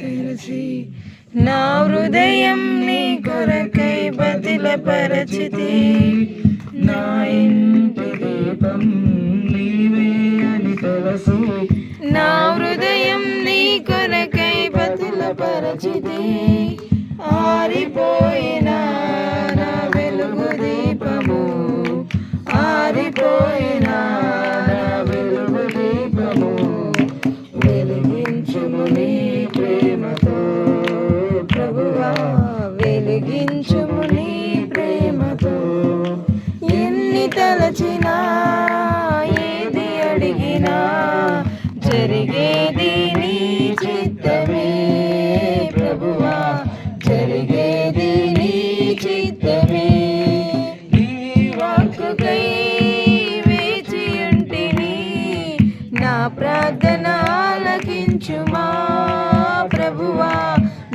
తెరచి నా హృదయం నీ కొరకై బతిలపరచితి. నా ఇంటి దీపం నీవే అని తెలుసు, నా హృదయం నీ కొరకై బతిలపరచితి. ఆరిపోయిన నా వెలుగు దీపము, ఆరిపోయిన నా వెలుగు దీపము, వెలిగించుము నీ ప్రేమతో ప్రభువా, వెలిగించుము నీ ప్రేమతో. ఎన్ని తలచినా ఏది అడిగినా జరిగేది నీ చిత్తమే ప్రభువా, జరిగేది నీ చిత్తమే. నీ వాక్కుకై వేచి ఉంటిని, నా ప్రార్థన ఆలకించుమా ప్రభువా,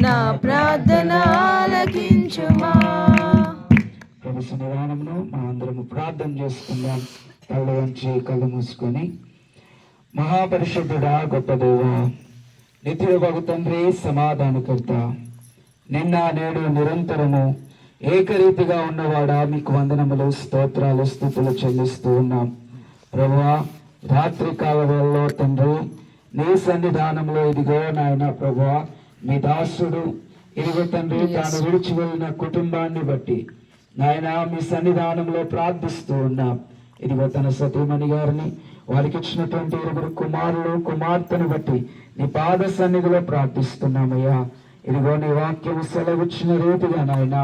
నా ప్రార్థన ఆలకించుమా. ప్రభు సన్నిధానంలో మనం అందరము ప్రార్థన చేసుకుందాం. కళ్ళు వంచి కళ్ళు మూసుకొని. మహాపరిశుద్ధుడా, గొప్ప దేవా, నిత్యుడగు తండ్రి, సమాధానకర్త, నిన్న నేడు నిరంతరము ఏకరీతిగా ఉన్నవాడా, మీకు వందనములు, స్తోత్రాలు, స్తుతులు చెల్లిస్తూ ఉన్నాం. ప్రభువా, రాత్రి కాలంలో తండ్రి నీ సన్నిధానంలో ఇదిగో నాయన ప్రభువా, మీ దాసుడు ఇదిగో తండ్రి తాను విడిచి వెళ్ళిన కుటుంబాన్ని బట్టి నాయన మీ సన్నిధానంలో ప్రార్థిస్తూ ఉన్నాం. ఇదిగో తన సతీమణి గారిని, వారికి ఇచ్చినటువంటి 2 కుమారులు కుమార్తెను బట్టి నీ పాద సన్నిధిలో ప్రార్థిస్తున్నామయ్యా. ఇదిగో నీ వాక్యము సెలవిచ్చిన రీతిగా నాయన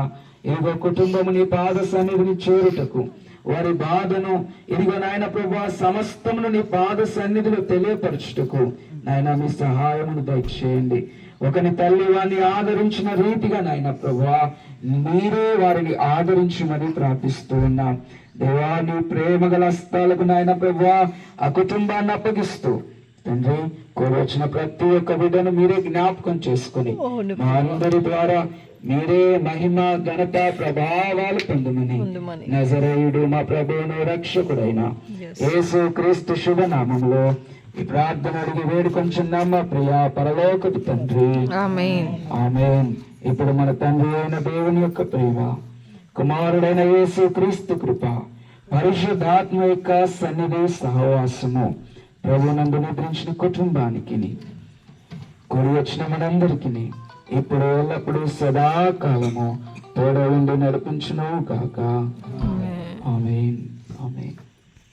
ఇదిగో కుటుంబము నీ పాద సన్నిధిని చేరుటకు, వారి బాధను ఇదిగో నాయన ప్రభువా సమస్తమును నీ పాద సన్నిధిలో తెలియపరచుటకు నాయన మీ సహాయమును దయచేయండి. ఒకని తల్లి వారిని ఆదరించిన రీతిగా నాయన ప్రభువా మీరే వారిని ఆదరించమని ప్రార్థిస్తూ ఉన్నాం. దేవా, నీ ప్రేమ గల హస్తాలకు నాయన ప్రభువా ఆ కుటుంబాన్ని అప్పగిస్తూ తండ్రి కోరి వచ్చిన ప్రతి ఒక్క బిడ్డను మీరే జ్ఞాపకం చేసుకుని మా అందరి ద్వారా మీరే మహిమ ఘనత ప్రభావాలు పొందమని నజరేయుడు మా ప్రభువును రక్షకుడైన యేసు క్రీస్తు శుభనామంలో ఈ ప్రార్థన అడిగి వేడుకొంచున్నాం మా ప్రియ పరలోకపు తండ్రి, ఆమేన్. ఆమేన్. ఇప్పుడు మన తండ్రి అయిన దేవుని యొక్క ప్రేమ, కుమారుడైన యేసు క్రీస్తు కృప, పరిశుద్ధాత్మ యొక్క సన్నిధి సహవాసము ప్రభునందు నిద్రించిన కుటుంబానికి, కూడి వచ్చిన మనందరికీ ఇప్పుడు ఎల్లప్పుడూ సదాకాలము తోడ ఉండి నడిపించును కాక. ఆమేన్, ఆమేన్.